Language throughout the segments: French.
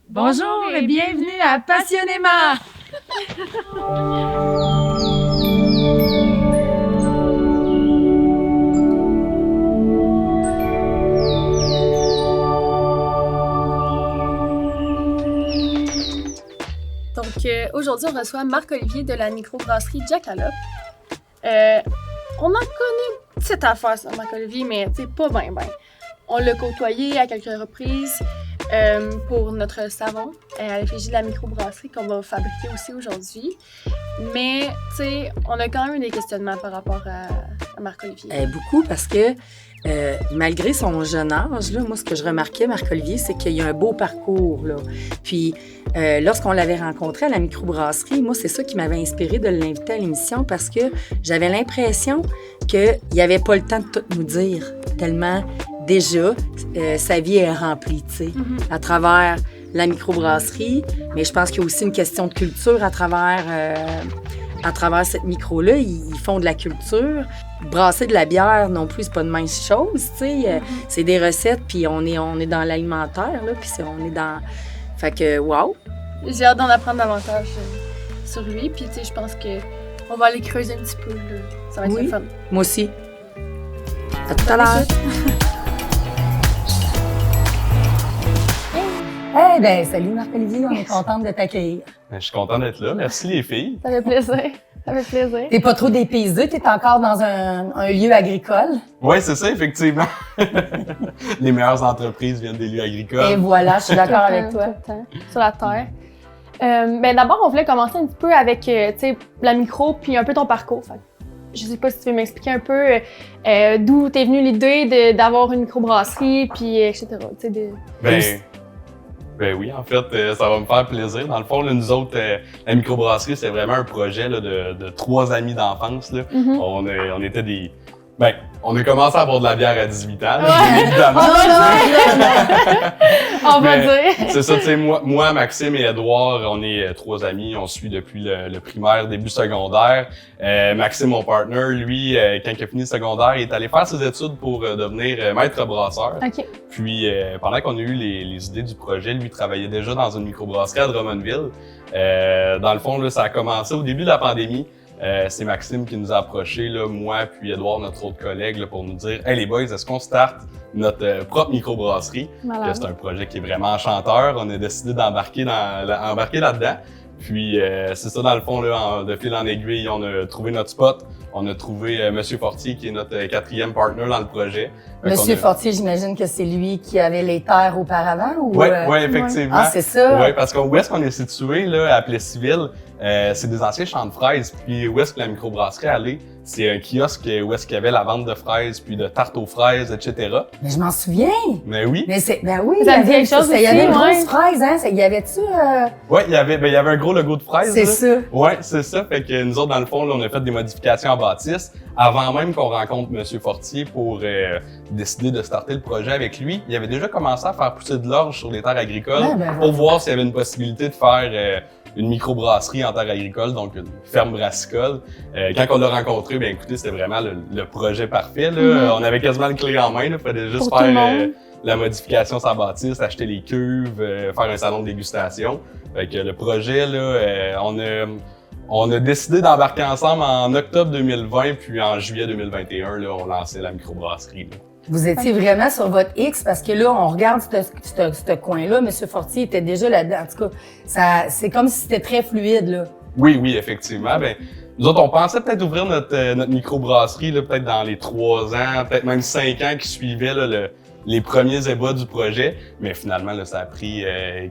Bonjour et bienvenue à Passionnément! Donc aujourd'hui, on reçoit Marc-Olivier de la microbrasserie Jackalope. On en connaît une petite affaire sur Marc-Olivier, mais pas bien. On l'a côtoyé à quelques reprises pour notre savon à l'effigie de la microbrasserie qu'on va fabriquer aussi aujourd'hui. Mais on a quand même eu des questionnements par rapport à Marc-Olivier. Beaucoup parce que malgré son jeune âge, là, moi ce que je remarquais, Marc-Olivier, c'est qu'il y a un beau parcours. Là. Puis lorsqu'on l'avait rencontré à la microbrasserie, moi c'est ça qui m'avait inspiré de l'inviter à l'émission parce que j'avais l'impression qu'il n'y avait pas le temps de tout nous dire, tellement déjà sa vie est remplie, tu sais, à travers la microbrasserie, mais je pense qu'il y a aussi une question de culture à travers cette micro-là. Ils font de la culture. Brasser de la bière non plus, c'est pas de mince chose, tu sais. C'est des recettes, puis on est dans l'alimentaire, là, puis on est dans... Fait que, wow! J'ai hâte d'en apprendre davantage sur lui, puis je pense qu'on va aller creuser un petit peu, là. Ça va être le fun. Moi aussi. À tout à l'heure! Eh bien, salut Marc-Olivier, on est contente de t'accueillir. Je suis content d'être là. Merci les filles. Ça fait plaisir. T'es pas trop dépaysé, t'es encore dans un lieu agricole. Oui, c'est ça, effectivement. Les meilleures entreprises viennent des lieux agricoles. Et voilà, je suis d'accord avec toi. Tout le temps, sur la terre. D'abord, on voulait commencer un petit peu avec la micro puis un peu ton parcours. Fait. Je sais pas si tu veux m'expliquer un peu d'où t'es venue l'idée d'avoir une microbrasserie, puis etc. Ben oui, en fait, ça va me faire plaisir. Dans le fond, là, nous autres, la microbrasserie, c'est vraiment un projet là, de 3 amis d'enfance. Là. On était des... on a commencé à boire de la bière à 18 ans, là, évidemment. On va dire. C'est ça, tu sais, moi, Maxime et Édouard, on est 3 amis. On se suit depuis le primaire, début secondaire. Maxime, mon partner, lui, quand il a fini le secondaire, il est allé faire ses études pour devenir maître brasseur. Okay. Puis, pendant qu'on a eu les idées du projet, lui travaillait déjà dans une microbrasserie à Drummondville. Dans le fond, là, ça a commencé au début de la pandémie. C'est Maxime qui nous a approchés, là, moi puis Édouard, notre autre collègue, là, pour nous dire « Hey les boys, est-ce qu'on starte notre propre microbrasserie? » C'est un projet qui est vraiment enchanteur. On a décidé d'embarquer là-dedans. Puis c'est ça, dans le fond, là, de fil en aiguille, on a trouvé notre spot. On a trouvé Monsieur Fortier, qui est notre 4e partner dans le projet. Monsieur Fortier, j'imagine que c'est lui qui avait les terres auparavant? Oui, effectivement. Ah, c'est ça? Oui, parce où est-ce qu'on est situé, là, à Plessisville, c'est des anciens champs de fraises. Puis où est-ce que la microbrasserie allait? C'est un kiosque où est-ce qu'il y avait la vente de fraises, puis de tartes aux fraises, etc. Mais je m'en souviens! Mais oui! Mais oui, ça me dit quelque chose. Il y avait une grosse fraise, hein? Il y avait-tu... Oui, il y avait un gros logo de fraise. C'est ça. Oui, c'est ça. Fait que nous autres, dans le fond, là, on a fait des modifications en bâtisse. Avant même qu'on rencontre Monsieur Fortier pour décider de starter le projet avec lui, il avait déjà commencé à faire pousser de l'orge sur les terres agricoles pour voir s'il y avait une possibilité de faire une microbrasserie en terre agricole, donc une ferme brassicole. Quand on l'a rencontré, écoutez, c'était vraiment le projet parfait. Là. On avait quasiment le clé en main. Il fallait juste faire la modification sans bâtisse, acheter les cuves, faire un salon de dégustation. Fait que le projet, là, on a décidé d'embarquer ensemble en octobre 2020, puis en juillet 2021, là, on lançait la microbrasserie. Là. Vous étiez vraiment sur votre X parce que là, on regarde ce coin-là. Monsieur Fortier était déjà là-dedans. En tout cas, c'est comme si c'était très fluide, là. Oui, effectivement. Nous autres, on pensait peut-être ouvrir notre microbrasserie, là, peut-être dans les 3 ans, peut-être même 5 ans qui suivaient, là, les premiers ébats du projet. Mais finalement, là, ça a pris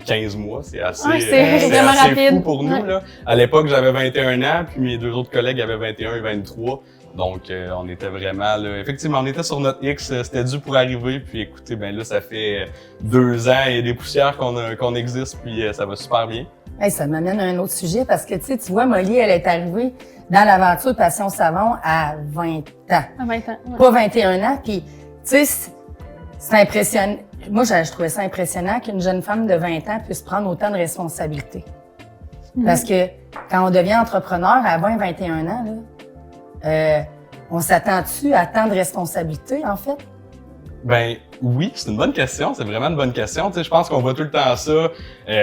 15 mois. C'est assez, vraiment assez rapide. Fou pour nous, là. À l'époque, j'avais 21 ans, puis mes 2 autres collègues avaient 21 et 23. Donc, on était vraiment là. Effectivement, on était sur notre X, c'était dû pour arriver. Puis écoutez, là, ça fait 2 ans et des poussières qu'on existe, puis ça va super bien. Hey, ça m'amène à un autre sujet parce que, tu vois, Molly, elle est arrivée dans l'aventure Passion Savon à 20 ans. À 20 ans, ouais. Pas 21 ans. Puis, tu sais, c'est impressionnant. Moi, je trouvais ça impressionnant qu'une jeune femme de 20 ans puisse prendre autant de responsabilités. Parce que quand on devient entrepreneur à 20-21 ans, là, on s'attend-tu à tant de responsabilités, en fait? Ben oui, c'est une bonne question, c'est vraiment une bonne question. Tu sais, je pense qu'on voit tout le temps ça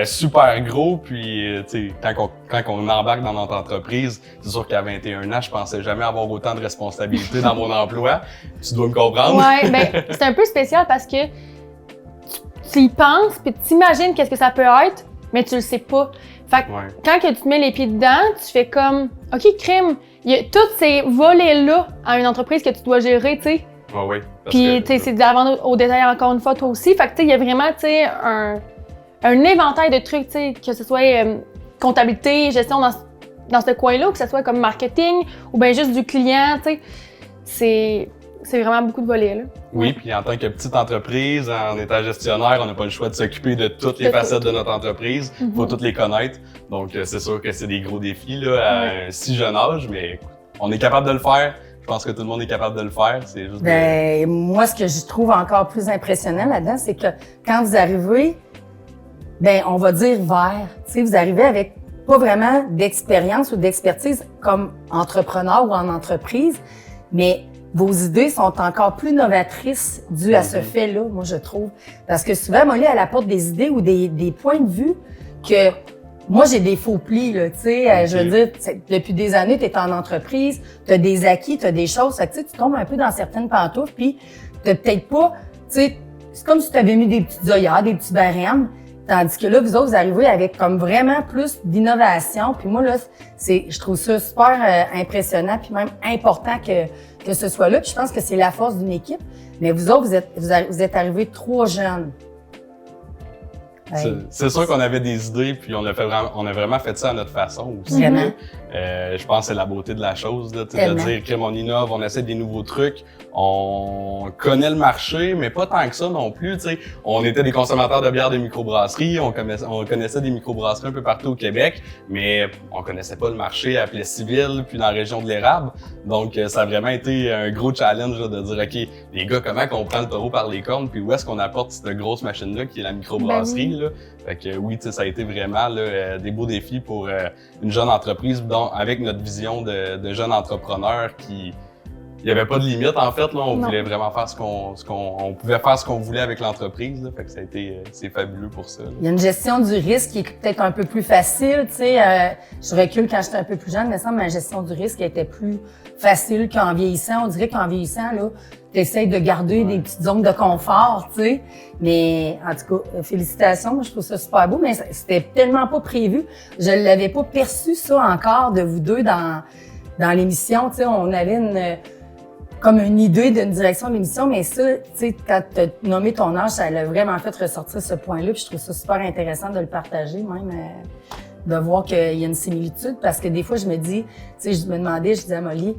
super gros, puis tu sais, quand on embarque dans notre entreprise, c'est sûr qu'à 21 ans, je pensais jamais avoir autant de responsabilités dans mon emploi. Tu dois me comprendre. Ouais, ben c'est un peu spécial parce que tu y penses, puis tu t'imagines qu'est-ce que ça peut être, mais tu le sais pas. Fait que quand que tu te mets les pieds dedans, tu fais comme, OK, crime, il y a tous ces volets-là à une entreprise que tu dois gérer, tu sais. Oui. Puis, tu sais, c'est d'avant au détail encore une fois, toi aussi. Fait que, tu sais, il y a vraiment, tu sais, un éventail de trucs, tu sais, que ce soit comptabilité, gestion dans ce coin-là, ou que ce soit comme marketing, ou bien juste du client, tu sais. C'est vraiment beaucoup de volets, là. Oui, puis en tant que petite entreprise, en étant gestionnaire, on n'a pas le choix de s'occuper de toutes les facettes de notre entreprise. Il faut toutes les connaître. Donc, c'est sûr que c'est des gros défis, là, à un si jeune âge, mais on est capable de le faire. Je pense que tout le monde est capable de le faire. C'est juste moi, ce que je trouve encore plus impressionnant là-dedans, c'est que quand vous arrivez, on va dire vert. Tu sais, vous arrivez avec pas vraiment d'expérience ou d'expertise comme entrepreneur ou en entreprise, mais vos idées sont encore plus novatrices dues à ce fait-là, moi, je trouve. Parce que souvent, Molly, elle apporte des idées ou des points de vue que moi, j'ai des faux plis, là, tu sais. Je veux dire, depuis des années, tu es en entreprise, tu as des acquis, tu as des choses. Fait que, tu tombes un peu dans certaines pantoufles, puis tu peut-être pas, tu sais, c'est comme si tu avais mis des petites œillères, des petits barèmes, tandis que là, vous autres, vous arrivez avec comme vraiment plus d'innovation. Puis moi, là, je trouve ça super impressionnant, puis même important que ce soit là. Puis je pense que c'est la force d'une équipe. Mais vous autres, vous êtes arrivés trop jeunes. C'est sûr qu'on avait des idées, puis on a vraiment fait ça à notre façon aussi. Vraiment. Je pense que c'est la beauté de la chose, là, de dire qu'on innove, on essaie des nouveaux trucs, on connaît le marché, mais pas tant que ça non plus. T'sais. On était des consommateurs de bière de microbrasserie, on connaissait des microbrasseries un peu partout au Québec, mais on connaissait pas le marché à Plessisville, puis dans la région de l'Érable. Donc, ça a vraiment été un gros challenge là, de dire, OK, les gars, comment qu'on prend le taureau par les cornes, puis où est-ce qu'on apporte cette grosse machine-là qui est la microbrasserie, là. Fait que oui, ça a été vraiment là, des beaux défis pour une jeune entreprise, donc avec notre vision de jeune entrepreneur qui... Il n'y avait pas de limite, en fait, là. On voulait vraiment faire on pouvait faire ce qu'on voulait avec l'entreprise, là. Fait que ça a été, c'est fabuleux pour ça, là. Il y a une gestion du risque qui est peut-être un peu plus facile, tu sais. Je recule quand j'étais un peu plus jeune, mais ça, ma gestion du risque était plus facile qu'en vieillissant. On dirait qu'en vieillissant, là, t'essayes de garder des petites zones de confort, tu sais. Mais, en tout cas, félicitations. Moi, je trouve ça super beau, mais c'était tellement pas prévu. Je l'avais pas perçu, ça, encore, de vous deux dans l'émission, tu sais. On avait comme une idée d'une direction de l'émission, mais ça, tu sais, quand tu as nommé ton âge, ça l'a vraiment fait ressortir ce point-là, puis je trouve ça super intéressant de le partager, même, de voir qu'il y a une similitude, parce que des fois, je me dis, tu sais, je me disais à Molly,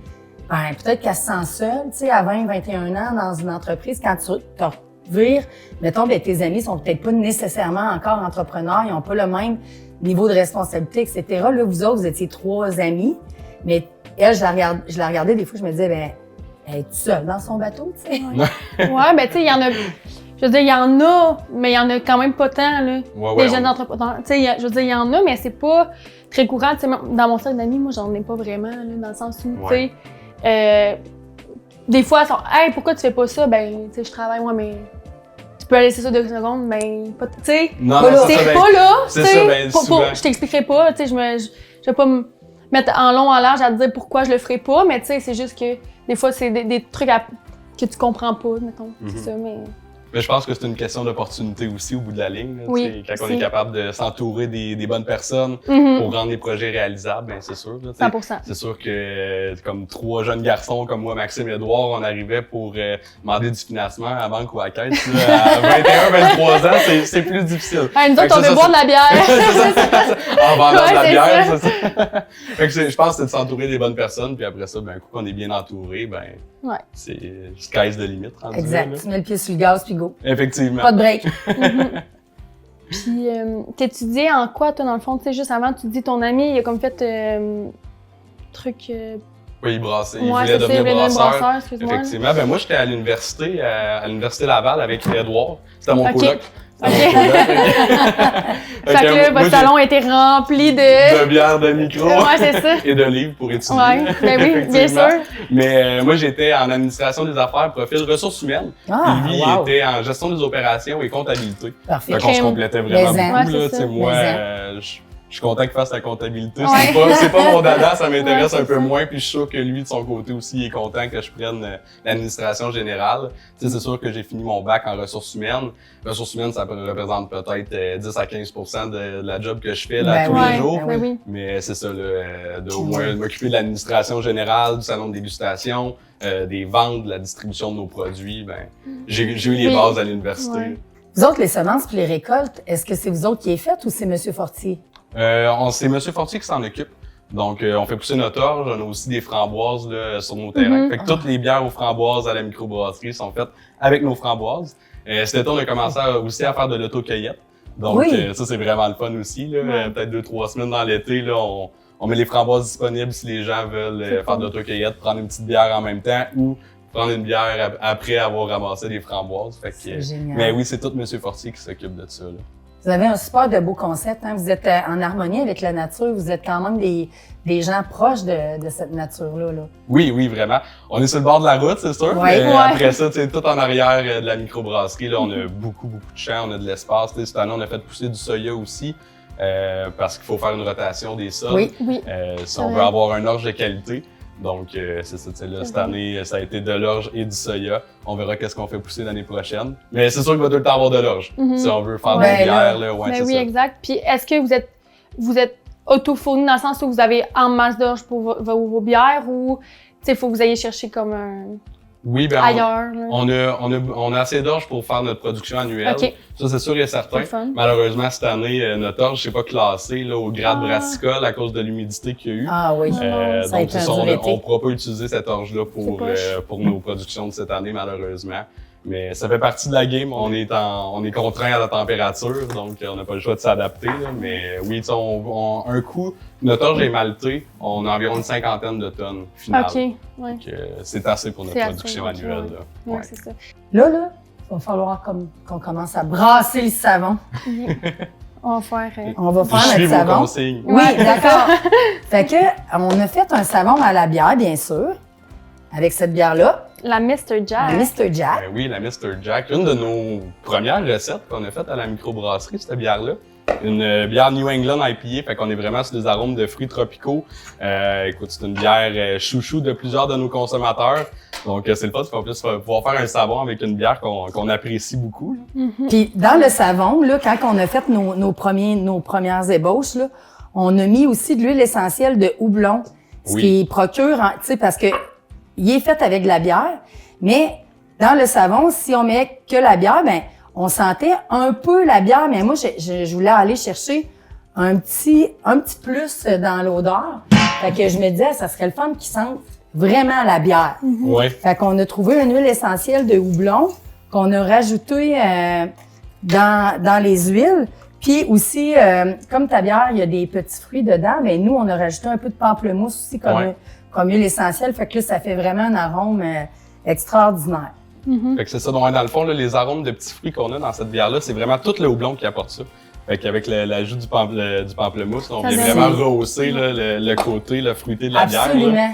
peut-être qu'elle se sent seule, tu sais, à 20, 21 ans, dans une entreprise, quand tu te revires, mettons, tes amis sont peut-être pas nécessairement encore entrepreneurs, ils ont pas le même niveau de responsabilité, etc. Là, vous autres, vous étiez 3 amis, mais elle, je la regardais, des fois, je me disais, elle est seule dans son bateau, tu sais. Ouais, ben tu sais, il y en a... Je veux dire, il y en a, mais il y en a quand même pas tant, là. Des jeunes entrepreneurs. Tu sais, je veux dire, il y en a, mais c'est pas très courant. Tu sais, dans mon cercle d'amis, moi, j'en ai pas vraiment, là, dans le sens où, tu sais, des fois, elles sont « Hey, pourquoi tu fais pas ça? » Ben, tu sais, je travaille, moi, mais tu peux laisser ça 2 secondes, ben, pas, tu sais, c'est pas là, tu sais. Je t'expliquerai pas, tu sais, je vais pas me mettre en long, en large à te dire pourquoi je le ferai pas, mais tu sais, c'est juste que des fois, c'est des trucs que tu comprends pas, mettons. C'est ça, mais je pense que c'est une question d'opportunité aussi au bout de la ligne. Là, oui, quand on est capable de s'entourer des bonnes personnes pour rendre les projets réalisables, ben c'est sûr. Là, 100%. C'est sûr que comme 3 jeunes garçons comme moi, Maxime et Édouard, on arrivait pour demander du financement à la banque ou à la caisse. Là, à 21, 23 ans, c'est plus difficile. Nous autres, on veut boire de la bière. En vendant de la bière, c'est ça. Fait que je pense que c'est de s'entourer des bonnes personnes, puis après ça, ben, un coup qu'on est bien entouré, ben c'est sky's the limit. Exact. Là. Tu mets le pied sur le gaz, puis go. Effectivement. Pas de break. Puis, t'étudiais en quoi, toi, dans le fond? Tu sais, juste avant, tu dis ton ami, il a comme fait truc... Oui, il brassait. Il voulait devenir brasseur. Effectivement. Ben, moi, j'étais à l'université Laval avec Édouard. C'était mon coloc. Fait que là, votre salon était rempli de bières de micro ouais, c'est ça. et de livres pour étudier. Ouais, ben oui, bien sûr. Mais moi, j'étais en administration des affaires, profil ressources humaines. Ah, Puis lui, il était en gestion des opérations et comptabilité. Parfait. Fait qu'on se complétait vraiment Mais beaucoup. ouais, Là, c'est ça. moi, Mais je suis content qu'il fasse la comptabilité. Ouais. C'est pas mon dada, ça m'intéresse Ouais, un peu c'est ça. moins. Puis je suis sûr que lui, de son côté aussi, il est content que je prenne l'administration générale. Tu sais, c'est sûr que j'ai fini mon bac en ressources humaines. Ressources humaines, ça représente peut-être 10 à 15% de la job que je fais là, Ben tous oui. les jours. Ben oui. Mais c'est ça, là, de au moins m'occuper de l'administration générale, du salon de dégustation, des ventes, de la distribution de nos produits. Ben, j'ai eu les Oui. bases à l'université. Ouais. Vous autres, les semences puis les récoltes, est-ce que c'est vous autres qui les faites ou c'est M. Fortier? C'est M. Fortier qui s'en occupe. Donc, on fait pousser notre orge. On a aussi des framboises là, sur nos terrains. Fait que toutes les bières aux framboises à la microbrasserie sont faites avec nos framboises. Cet été, on a commencé aussi à faire de l'auto-cueillette. Donc, Oui. ça, c'est vraiment le fun aussi. Là. Peut-être 2-3 semaines dans l'été, là, on met les framboises disponibles si les gens veulent faire de l'auto-cueillette, prendre une petite bière en même temps ou prendre une bière après avoir ramassé des framboises. Fait que, C'est génial. mais oui, c'est tout M. Fortier qui s'occupe de ça. Là. Vous avez un super de beau concept, hein? Vous êtes en harmonie avec la nature, vous êtes quand même des gens proches de cette nature-là. Là. Oui, oui, vraiment. On est sur le bord de la route, c'est sûr. Ouais. Mais Ouais. après ça, tu sais, tout en arrière de la microbrasserie, là, on a beaucoup de champs, on a de l'espace. Tu sais, cette année, on a fait pousser du soya aussi, parce qu'il faut faire une rotation des sols. Oui. Oui. Si on veut avoir un orge de qualité. Donc, c'est ça, tu sais, là, cette année, ça a été de l'orge et du soya. On verra qu'est-ce qu'on fait pousser l'année prochaine. Mais c'est sûr qu'il va tout le temps avoir de l'orge. Si on veut faire Ouais, des bières, là, ouais, Ben c'est oui, ça. exact. Puis est-ce que vous êtes auto-fourni dans le sens où vous avez en masse d'orge pour vos bières ou, tu sais, il faut que vous ayez chercher comme un Oui, ben, ailleurs, là? on a assez d'orge pour faire notre production annuelle. OK. Ça, c'est sûr et certain. C'est le fun. Malheureusement, cette année, notre orge n'est pas classé là, au grade brassicole à cause de l'humidité qu'il y a eu. Ah oui. Ça a Donc, été c'est un ça, dur été. on ne pourra pas utiliser cette orge-là C'est pour nos productions de cette année, malheureusement. Mais ça fait partie de la game. On est contraint à la température, donc on n'a pas le choix de s'adapter. Là. Mais oui, tu sais, un coup, notre orge est maltée, on a environ une 50aine de tonnes finales. OK, ouais. Donc, c'est assez pour notre C'est assez, production ok, annuelle. ouais. Là. Ouais, Ouais. c'est ça. Là, il va falloir qu'on commence à brasser le savon. On va faire... On va Je faire suis notre vos savon. consignes. Oui, Ouais. d'accord. Fait que, on a fait un savon à la bière, bien sûr, avec cette bière-là, La Mr. Jack. la Mr. Jack. Ben oui, la Mr. Jack. Une de nos premières recettes qu'on a faites à la microbrasserie, cette bière-là. Une bière New England IPA, fait qu'on est vraiment sur des arômes de fruits tropicaux. Écoute, c'est une bière chouchou de plusieurs de nos consommateurs. Donc, c'est le fun qu'on puisse pouvoir faire un savon avec une bière qu'on apprécie beaucoup. Là. Puis dans le savon, là, quand on a fait nos premières ébauches, là, on a mis aussi de l'huile essentielle de houblon, ce Oui. qui procure, tu sais, parce que il est fait avec de la bière, mais dans le savon, si on met que la bière, ben on sentait un peu la bière, mais moi je voulais aller chercher un petit plus dans l'odeur. Fait que je me disais, ça serait le fun qu'il sente vraiment la bière. Ouais. Fait qu'on a trouvé une huile essentielle de houblon qu'on a rajoutée dans les huiles. Puis aussi, comme ta bière, il y a des petits fruits dedans, mais nous, on a rajouté un peu de pamplemousse aussi comme huile essentielle. Fait que là, ça fait vraiment un arôme extraordinaire. Fait que c'est ça. Donc, dans le fond, là, les arômes de petits fruits qu'on a dans cette bière-là, c'est vraiment tout le houblon qui apporte ça. Fait qu'avec l'ajout du pamplemousse, on Ça vient donne- vraiment rehausser là, le côté, le fruité de la bière. là. Absolument.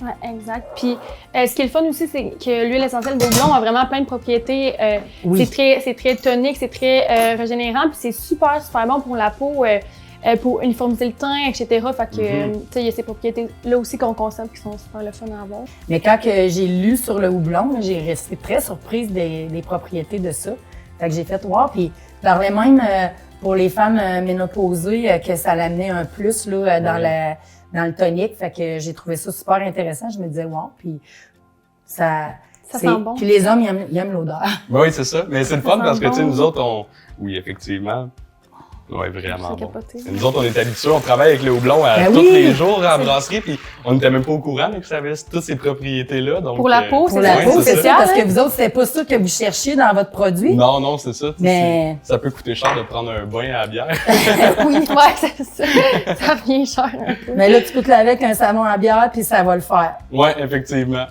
Ouais, exact. Puis, ce qui est le fun aussi, c'est que l'huile essentielle de houblon a vraiment plein de propriétés. Oui. C'est très tonique, c'est très régénérant, puis c'est super bon pour la peau, pour uniformiser le teint, etc. Fait que, tu sais, il y a ces propriétés-là aussi qu'on consomme qui sont super le fun à avoir. Mais quand que j'ai lu sur le houblon, là, j'ai resté très surprise des propriétés de ça. Fait que j'ai fait wow. Puis je parlais même pour les femmes ménopausées que ça l'amenait un plus là, dans le tonique. Fait que j'ai trouvé ça super intéressant. Je me disais wow. Puis ça Ça sent bon. Puis les hommes, ils aiment l'odeur. Ben oui, c'est ça. Mais c'est le fun sent parce que, tu sais, bon. nous autres, oui, effectivement. Ouais, vraiment C'est bon. capoté. Et nous autres, on est habitués, on travaille avec le houblon Ben tous oui! les jours à la brasserie, puis on n'était même pas au courant là, que ça avait toutes ces propriétés-là. Donc, Pour la peau, Pour la ouais, peau, c'est ça, spécial, parce que hein? vous autres, c'était pas ça que vous cherchiez dans votre produit. Non, c'est ça. Mais- Ça peut coûter cher de prendre un bain à la bière. Oui. Ouais, c'est ça. Ça revient cher un peu. Mais là, tu peux te laver avec un savon à bière, puis ça va le faire. Ouais, effectivement.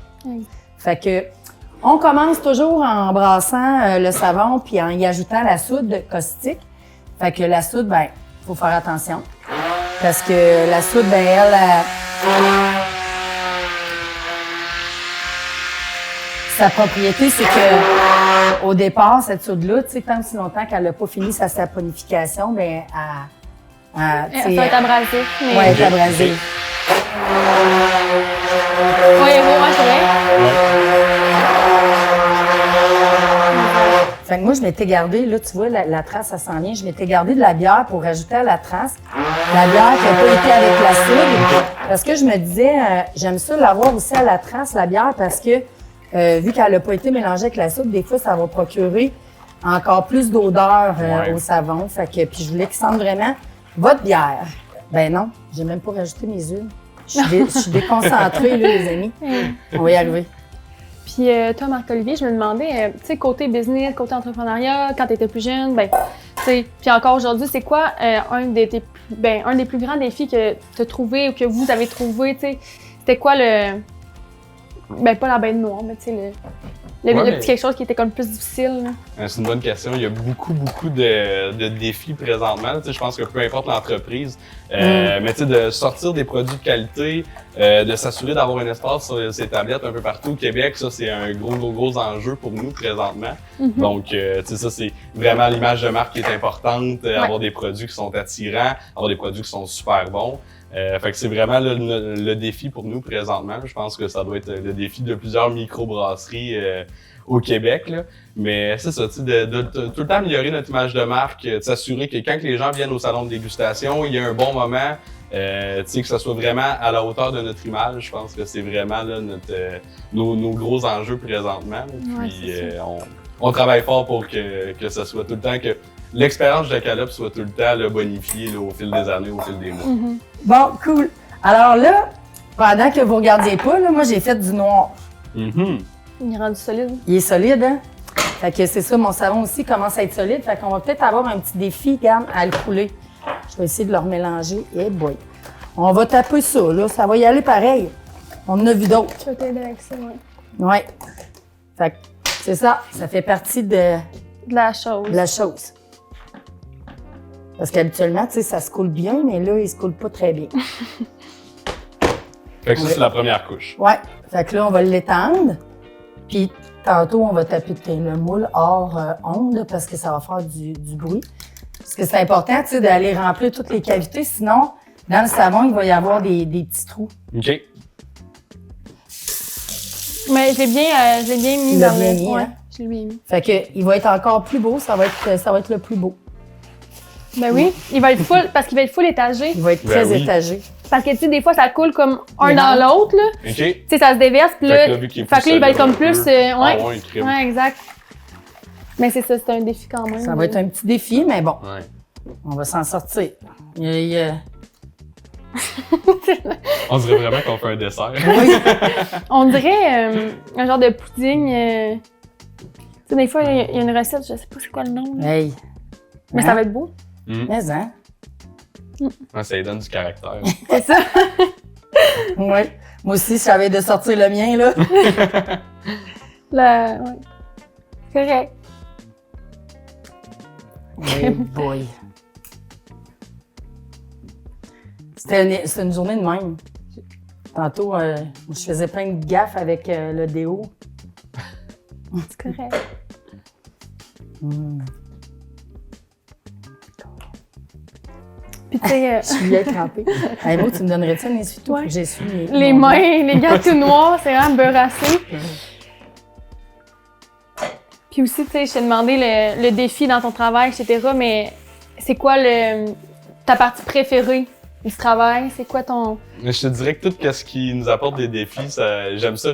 Fait que, On commence toujours en brassant le savon puis en y ajoutant la soude caustique. Fait que la soude, ben, faut faire attention. Parce que la soude, ben, sa propriété, c'est que au départ, cette soude-là, tu sais, tant si longtemps qu'elle n'a pas fini sa saponification, ben, Ça va être abrasif. Mais... Ouais, elle est abrasive. Oui, c'est vrai. Fait que moi, je m'étais gardé, là, tu vois, la trace, ça s'en vient. Je m'étais gardé de la bière pour rajouter à la trace. La bière qui n'a pas été avec la soude. Parce que je me disais, j'aime ça l'avoir aussi à la trace, la bière, parce que vu qu'elle n'a pas été mélangée avec la soude, des fois, ça va procurer encore plus d'odeur au savon. Fait que, puis je voulais qu'il sente vraiment votre bière. Ben non, j'ai même pas rajouté mes huiles. Je suis déconcentrée, là, les amis. On va y arriver. Puis toi, Marc-Olivier, je me demandais, tu sais, côté business, côté entrepreneuriat, quand tu étais plus jeune, ben, tu sais, puis encore aujourd'hui, c'est quoi un des plus grands défis que tu as trouvé ou que vous avez trouvé, tu sais? C'était quoi ben, pas la bête noire, mais tu sais, le petit quelque chose qui était comme plus difficile, là? C'est une bonne question. Il y a beaucoup de défis présentement. Tu sais, je pense que peu importe l'entreprise, mais tu sais, de sortir des produits de qualité, de s'assurer d'avoir un espace sur ces tablettes un peu partout au Québec, ça c'est un gros enjeu pour nous présentement. Donc, tu sais, ça c'est vraiment l'image de marque qui est importante, avoir des produits qui sont attirants, avoir des produits qui sont super bons. Fait que c'est vraiment le défi pour nous présentement. Je pense que ça doit être le défi de plusieurs microbrasseries au Québec. Là. Mais c'est ça, tu sais, de tout le temps améliorer notre image de marque, de s'assurer que quand les gens viennent au salon de dégustation, il y a un bon moment, tu sais, que ça soit vraiment à la hauteur de notre image. Je pense que c'est vraiment là, nos gros enjeux présentement. Là. Puis on travaille fort pour que ça soit tout le temps que l'expérience de Jackalope soit tout le temps là, bonifiée là, au fil des années, au fil des mois. Bon, cool. Alors là, pendant que vous regardiez pas, là, moi j'ai fait du noir. Il est rendu solide. Il est solide, hein? Fait que c'est ça, mon savon aussi commence à être solide. Fait qu'on va peut-être avoir un petit défi, regarde, à le couler. Je vais essayer de le remélanger. Eh boy. On va taper ça, là. Ça va y aller pareil. On en a vu d'autres. Je vais t'aider avec ça, oui. Ouais. Fait que c'est ça. Ça fait partie de la chose. De la chose. Parce qu'habituellement, tu sais, ça se coule bien, mais là, il se coule pas très bien. Fait que ça, c'est la première couche. Ouais. Fait que là, on va l'étendre. Puis tantôt, on va taper le moule hors onde parce que ça va faire du bruit. Parce que c'est important, tu sais, d'aller remplir toutes les cavités. Sinon, dans le savon, il va y avoir des petits trous. OK. Mais je l'ai bien mis dans le... Mis, ouais, hein? je l'ai bien mis. Fait que, il va être encore plus beau. Ça va être le plus beau. Ben oui, il va être full, parce qu'il va être full étagé. Il va être très étagé. Parce que, tu sais, des fois, ça coule comme un dans l'autre, là. OK. Tu sais, ça se déverse, puis là, fait que là, il va être comme plus... ouais, exact. Mais c'est ça, c'est un défi quand même. Ça va être un petit défi, mais bon, on va s'en sortir. On dirait vraiment qu'on fait un dessert. Oui. On dirait un genre de pudding. Tu sais, des fois, il y a une recette, je sais pas c'est quoi le nom. Là. Hey. Mais ça va être beau. Mais hein? Ça lui donne du caractère. C'est ça. Oui. Moi aussi, si j'avais de sortir le mien, là. Ouais. Correct. Hey boy. C'était une journée de même. Tantôt, je faisais plein de gaffes avec le déo. C'est correct. Puis tu sais... Je suis bien crampée. Hey, moi, tu me donnerais-tu un essuie-tout? Ouais. J'essuie les mains, les gants tout noirs, c'est vraiment beurrassé. Puis aussi, tu sais, je t'ai demandé le défi dans ton travail, etc., mais c'est quoi ta partie préférée du travail? C'est quoi ton... Je te dirais que tout ce qui nous apporte des défis, j'aime ça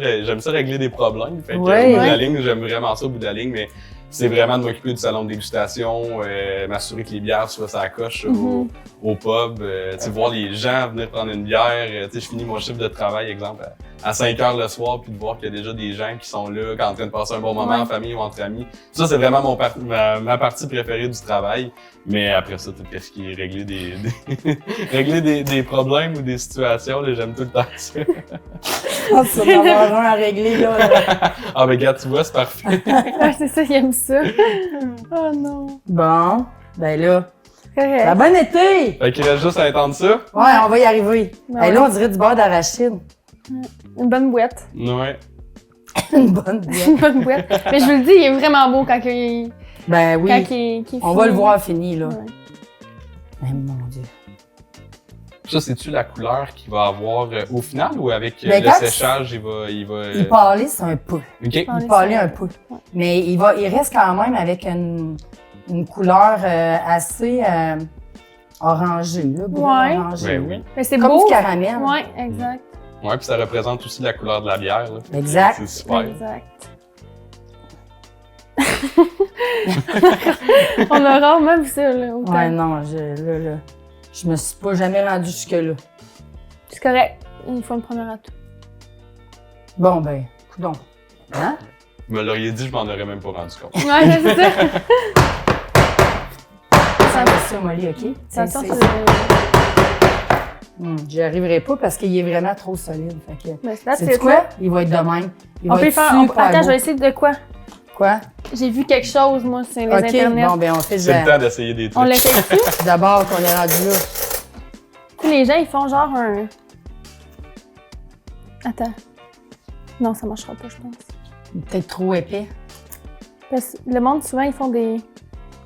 régler des problèmes. Fait que, ouais. Au bout de la ligne, j'aime vraiment ça au bout de la ligne, mais c'est vraiment de m'occuper du salon de dégustation, m'assurer que les bières soient sur la coche au pub, voir les gens venir prendre une bière. Je finis mon chiffre de travail, exemple, à 5 heures le soir, puis de voir qu'il y a déjà des gens qui sont là, qui sont en train de passer un bon moment en famille ou entre amis. Ça, c'est vraiment ma partie préférée du travail. Mais après ça, tout ce qui est régler des problèmes ou des situations, là, j'aime tout le temps ça. pense qu'on va avoir un à régler, là. Ah, ben, gars, tu vois, c'est parfait. Ah, c'est ça, il aime ça. Oh non. Bon, ben là, Correct. la bonne été! Fait qu'il reste juste à attendre ça. Ouais, on va y arriver. Ben Hey, là, ouais. on dirait du beurre d'arachide. Une bonne boîte. Ouais. Une bonne bière. Une bonne boîte. Mais je vous le dis, il est vraiment beau quand il, Ben oui, quand il est on va le fini. voir fini, là. Ouais. Mais mon Dieu. Ça, c'est-tu la couleur qu'il va avoir au final ou avec Ben, le quand séchage, il va... Il parlait, c'est un peu. OK. Ah, Il les parlait ça. un peu. Ouais. Mais il reste quand même avec une couleur assez orangée, là. Brune Ouais. orangée, Ben là. oui. Mais c'est Comme beau. du caramel. Ouais, exact. Ouais, puis ça représente aussi la couleur de la bière. Là. Exact. C'est super. Exact. On a rarement vu ça, là. Autant. Ouais, non, je me suis pas jamais rendue jusque-là. C'est correct. Il faut une première atout. Bon, ben, coudonc. Hein? Vous me l'auriez dit, je m'en aurais même pas rendu compte. Ouais, c'est ça. Ça va ça, Molly, OK? Ça sort J'y arriverai pas parce qu'il est vraiment trop solide. Fait que, Mais c'est sais-tu quoi? Il va être de même. Il On va peut être faire. super Attends, beau. je vais essayer de quoi? Quoi? J'ai vu quelque chose, moi, sur les OK, internets. bon, ben, on fait C'est le temps d'essayer des On trucs. l'essaye-tu? d'abord qu'on est rendu là. Tu sais, les gens, ils font genre un. Attends. Non, ça marchera pas, je pense. Peut-être trop épais. Parce que le monde, souvent, ils font des.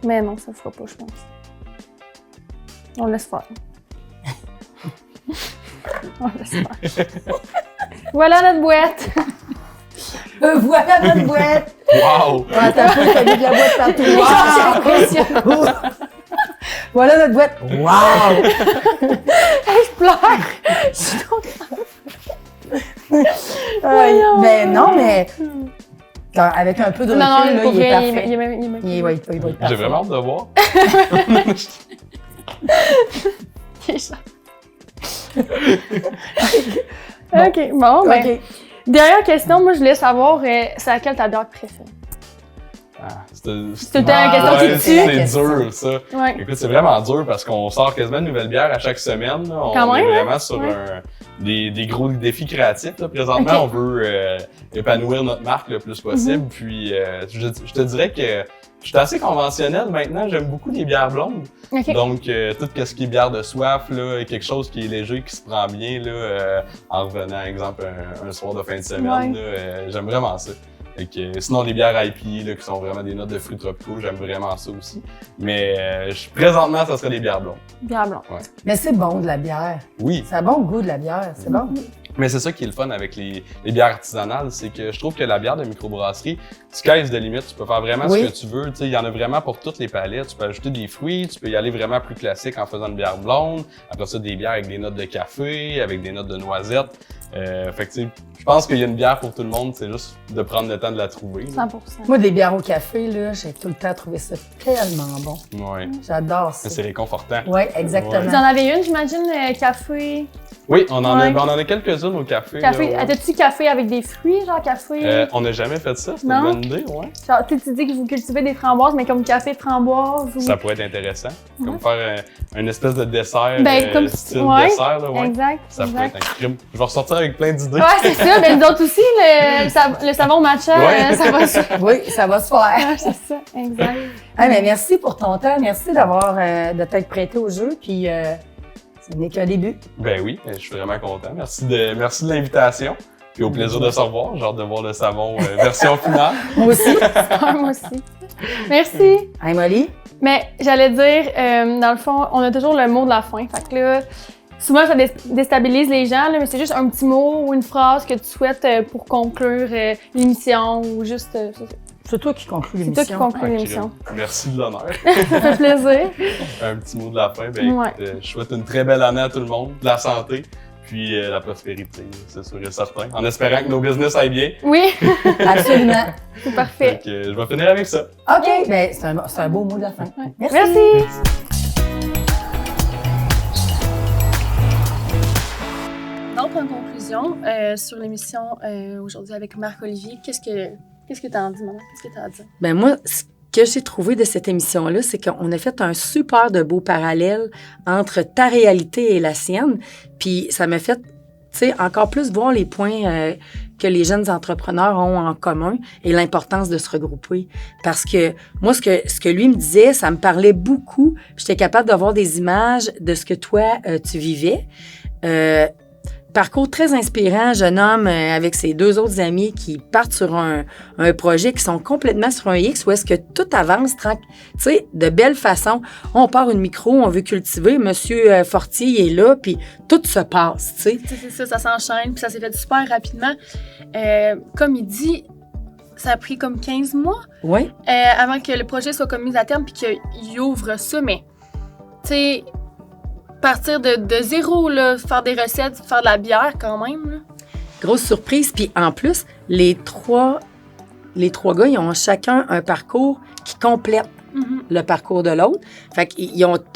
Mais non, ça le fera pas, je pense. On laisse faire. On laisse faire. Voilà notre boîte! Voilà notre boîte! Wow! Ah, t'as peu, t'as mis de la boîte partout. Wow! Voilà notre boîte. Wow! Je pleure! Je suis trop Ben non, mais avec un peu de recul, Non, non, là, pour il est vrai, parfait. il est Il va être parfait. J'ai vraiment hâte de voir. Il est chaud. OK, bon, ben. OK. Dernière question, moi, je voulais savoir, c'est laquelle ta bière préférée? C'était une C'était une question qui tue. C'est dur, ça. Ouais. Écoute, c'est vraiment dur parce qu'on sort quasiment de nouvelles bières à chaque semaine. Là. Quand On est même, vraiment hein? sur Ouais. des gros défis créatifs. Là. Présentement, Ok. on veut épanouir notre marque le plus possible. Puis, je te dirais que je suis assez conventionnel maintenant. J'aime beaucoup les bières blondes. OK. Donc, tout ce qui est bière de soif, là, quelque chose qui est léger, qui se prend bien, là, en revenant, exemple, un soir de fin de semaine, Ouais. là, j'aime vraiment ça. Fait que, sinon, les bières IPA, là, qui sont vraiment des notes de fruits tropicaux, j'aime vraiment ça aussi. Mais présentement, ça serait des bières blondes. Bière blanche. Mais c'est bon de la bière. Oui, Ça a bon goût de la bière, c'est bon. mais c'est ça qui est le fun avec les bières artisanales, c'est que je trouve que la bière de microbrasserie, sky's the limit, tu peux faire vraiment Oui. ce que tu veux. Tu sais, il y en a vraiment pour toutes les palettes. Tu peux ajouter des fruits, tu peux y aller vraiment plus classique en faisant une bière blonde. Après ça, des bières avec des notes de café, avec des notes de noisettes. Fait que tu sais, je pense qu'il y a une bière pour tout le monde, c'est juste de prendre le temps de la trouver. 100%. Moi, des bières au café, là, j'ai tout le temps trouvé ça tellement bon. Ouais. J'adore ça. C'est réconfortant. Oui, exactement. Vous en avez une, j'imagine, café. Oui, on en Ouais. on en a quelques-unes au café. Café. là, ouais. As-tu café avec des fruits, genre café? On n'a jamais fait ça, c'est Non. une bonne idée, ouais. Genre, tu dis que vous cultivez des framboises, mais comme café framboise ou. Ça pourrait être intéressant. Ouais. Comme faire un espèce de dessert, Ben, comme style ouais, dessert, là, ouais. Exact. Ça exact. pourrait être un crime. Je vais ressortir avec plein d'idées. Ouais, c'est ça. Ben, nous autres aussi, le savon matcha, Ouais. ça va se Oui, ça va se faire. Ouais, c'est ça, exact. Ah, mais merci pour ton temps. Merci de t'être prêté au jeu. Puis, ce n'est qu'un début. Ben oui, je suis vraiment content. Merci de l'invitation. Puis au plaisir de se revoir. J'ai hâte de voir le savon version finale. Moi aussi. Moi aussi. Merci. Hey, Molly. Mais j'allais dire, dans le fond, on a toujours le mot de la fin. Fait que là, souvent, ça déstabilise les gens, là, mais c'est juste un petit mot ou une phrase que tu souhaites pour conclure l'émission ou juste. C'est toi qui conclue C'est l'émission. toi qui conclue Ah, l'émission. crime. Merci de l'honneur. Ça fait plaisir. Un petit mot de la fin. Ben, Ouais. écoute, je souhaite une très belle année à tout le monde, de la santé, puis la prospérité, c'est sûr et certain. En espérant que nos business aillent bien. Oui, Absolument. c'est parfait. Fait que, je vais finir avec ça. OK. Ben, c'est un beau mot de la fin. Ouais. Merci. Merci. Donc, en conclusion, sur l'émission aujourd'hui avec Marc-Olivier, qu'est-ce que tu en dis, maman? Qu'est-ce que tu as à dire? Ben moi, ce que j'ai trouvé de cette émission-là, c'est qu'on a fait un super de beau parallèle entre ta réalité et la sienne. Puis ça m'a fait, tu tu sais, encore plus voir les points que les jeunes entrepreneurs ont en commun et l'importance de se regrouper. Parce que moi, ce que lui me disait, ça me parlait beaucoup. J'étais capable d'avoir des images de ce que toi, tu vivais. Parcours très inspirant, jeune homme avec ses 2 autres amis qui partent sur un projet, qui sont complètement sur un X, où est-ce que tout avance, tu sais, de belle façon. On part une micro, on veut cultiver, Monsieur Fortier il est là, puis tout se passe, tu sais. C'est ça s'enchaîne, puis ça s'est fait super rapidement. Comme il dit, ça a pris comme 15 mois Oui. Avant que le projet soit comme mis à terme, puis qu'il ouvre ça, mais, tu sais, partir de zéro, là, faire des recettes, faire de la bière quand même. Là. Grosse surprise. Puis en plus, les trois gars, ils ont chacun un parcours qui complète le parcours de l'autre. Fait qu'ils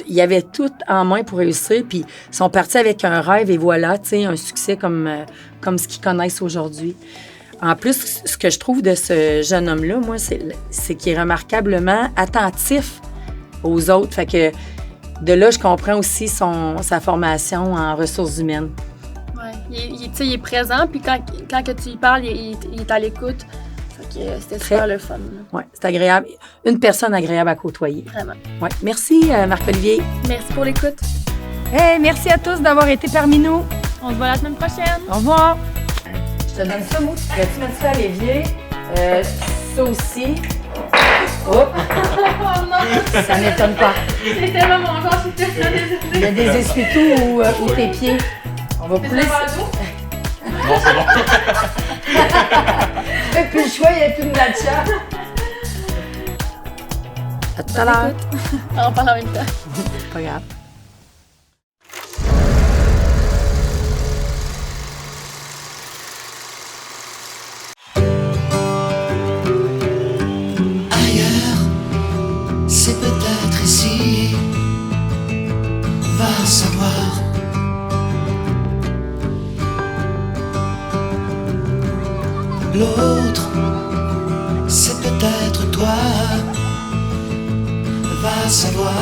y avaient tout en main pour réussir. Puis ils sont partis avec un rêve et voilà, tu sais, un succès comme ce qu'ils connaissent aujourd'hui. En plus, ce que je trouve de ce jeune homme-là, moi, c'est qu'il est remarquablement attentif aux autres. Fait que de là, je comprends aussi sa formation en ressources humaines. Oui, il est présent, puis quand que tu y parles, il est à l'écoute. Fait que c'était super le fun. Oui, c'est agréable. Une personne agréable à côtoyer. Vraiment. Ouais. Merci, Marc-Olivier. Merci pour l'écoute. Hey, merci à tous d'avoir été parmi nous. On se voit la semaine prochaine. Au revoir. Je te donne ça, moi. Tu mettre ça à l'évier. Ça aussi. Oh! Oh non! Ça m'étonne pas. C'est tellement mon genre, je suis tellement désolée. Il y a des essuie-tout ou tes pieds. On va plus. Non, c'est bon. J'ai plus le choix, il n'y a plus de matcha. À tout à l'heure. On parle en même temps. Pas grave. C'est peut-être ici, va savoir. L'autre, c'est peut-être toi, va savoir.